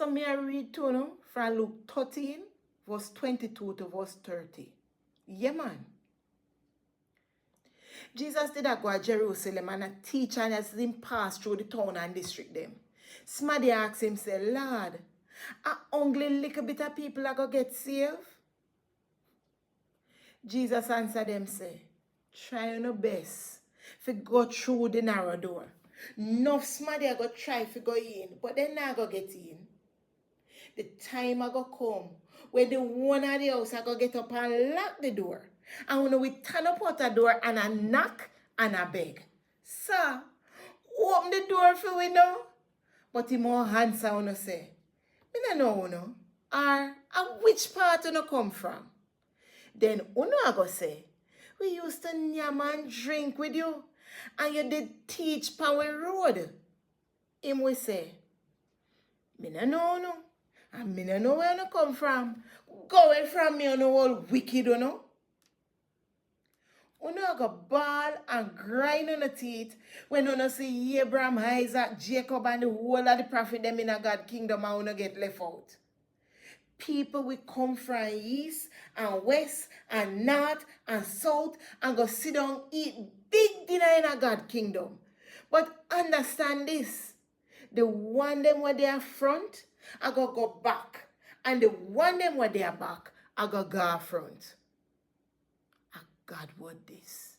So me I read to you from Luke 13, verse 22 to verse 30. Yeah, man. Jesus did go to Jerusalem and a teach and as him pass through the town and district them. Somebody asked him, say, Lord, only little bit of people are going to get saved? Jesus answered them, say, try your best to go through the narrow door. Enough somebody are going to try to go in, but they're not going to get in. The time are going to come when the one of the house are going to get up and lock the door. And when we turn up out the door and a knock and a beg, sir, open the door for we know. But he more answer when say, me no know no. Or which part you come from? Then uno a go say, we used to nyam and drink with you, and you did teach power road. Him we say, me no know no. And me no know where you come from. Go away from me, you know all wicked, you know. Uno go ball and grind on the teeth when uno see Abraham, Isaac, Jacob and the whole of the prophet them in a God kingdom and uno get left out. People will come from east and west and north and south and go sit down eat big dinner in a God kingdom. But understand this, the one them where they are front, I go back. And the one them where they are back, I go front. God, what this?